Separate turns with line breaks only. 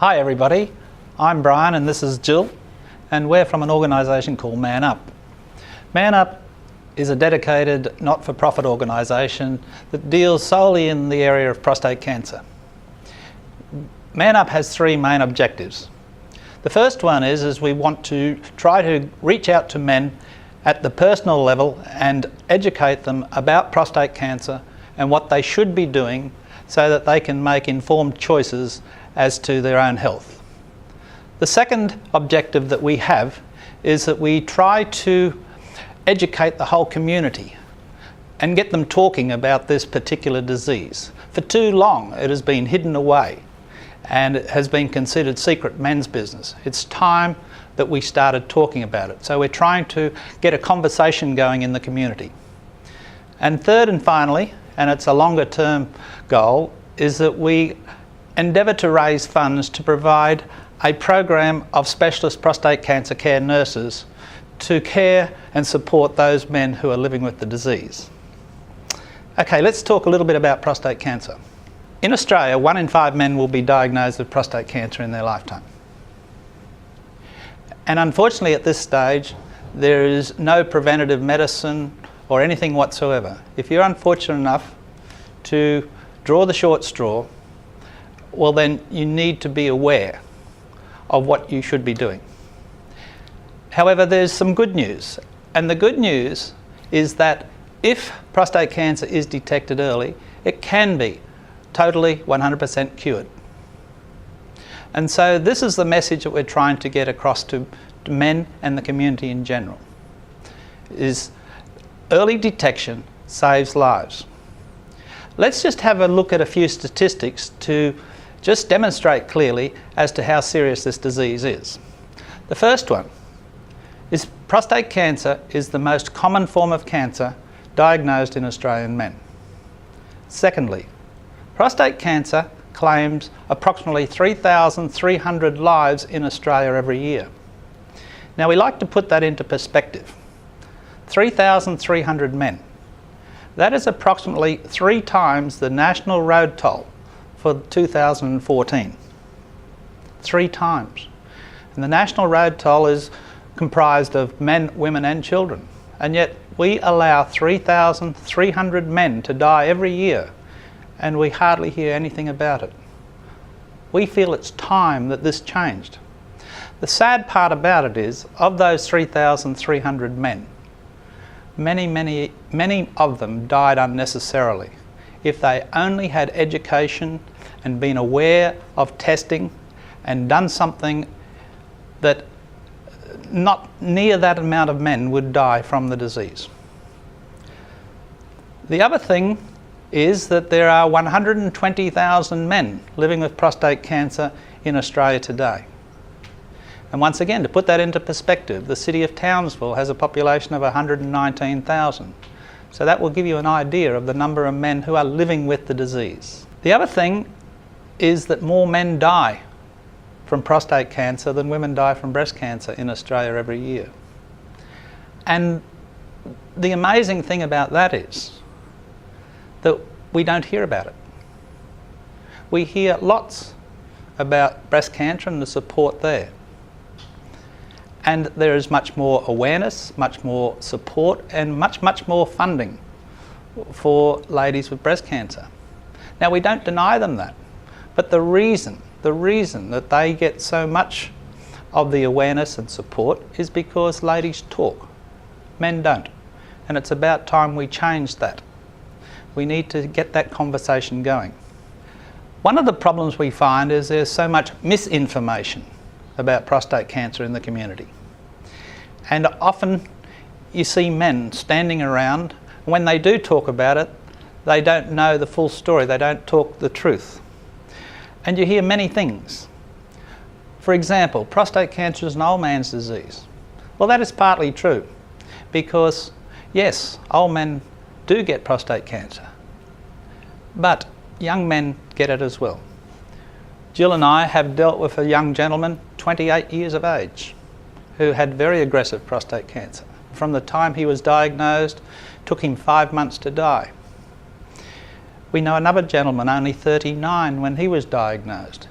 Hi everybody, I'm Brian and this is Jill, and we're from an organisation called Man Up. Man Up is a dedicated not-for-profit organisation that deals solely in the area of prostate cancer. Man Up has three main objectives. The first one is we want to try to reach out to men at the personal level and educate them about prostate cancer and what they should be doing so that they can make informed choices as to their own health. The second objective that we have is that we try to educate the whole community and get them talking about this particular disease. For too long it has been hidden away and it has been considered secret men's business. It's time that we started talking about it. So we're trying to get a conversation going in the community. And third and finally, and it's a longer term goal, is that we endeavour to raise funds to provide a program of specialist prostate cancer care nurses to care and support those men who are living with the disease. Okay, let's talk a little bit about prostate cancer. In Australia, 1 in 5 men will be diagnosed with prostate cancer in their lifetime. And unfortunately at this stage, there is no preventative medicine or anything whatsoever. If you're unfortunate enough to draw the short straw, well then you need to be aware of what you should be doing. However, there's some good news, and the good news is that if prostate cancer is detected early, it can be totally 100% cured. And so this is the message that we're trying to get across to men and the community in general, is early detection saves lives. Let's just have a look at a few statistics to just demonstrate clearly as to how serious this disease is. The first one is prostate cancer is the most common form of cancer diagnosed in Australian men. Secondly, prostate cancer claims approximately 3,300 lives in Australia every year. Now we like to put that into perspective. 3,300 men. That is approximately 3 times the national road toll for 2014. 3 times. And the national road toll is comprised of men, women and children. And yet we allow 3,300 men to die every year and we hardly hear anything about it. We feel it's time that this changed. The sad part about it is, of those 3,300 men, many of them died unnecessarily. If they only had education and been aware of testing and done something, that not near that amount of men would die from the disease. The other thing is that there are 120,000 men living with prostate cancer in Australia today. And once again, to put that into perspective, the city of Townsville has a population of 119,000. So that will give you an idea of the number of men who are living with the disease. The other thing is that more men die from prostate cancer than women die from breast cancer in Australia every year. And the amazing thing about that is that we don't hear about it. We hear lots about breast cancer and the support there. And there is much more awareness, much more support and much more funding for ladies with breast cancer. Now we don't deny them that, but the reason that they get so much of the awareness and support is because ladies talk, men don't. And it's about time we change that. We need to get that conversation going. One of the problems we find is there's so much misinformation about prostate cancer in the community. And often you see men standing around, and when they do talk about it, they don't know the full story, they don't talk the truth. And you hear many things. For example, prostate cancer is an old man's disease. Well, that is partly true, because yes, old men do get prostate cancer, but young men get it as well. Jill and I have dealt with a young gentleman, 28 years of age, who had very aggressive prostate cancer. From the time he was diagnosed, took him 5 months to die. We know another gentleman, only 39, when he was diagnosed.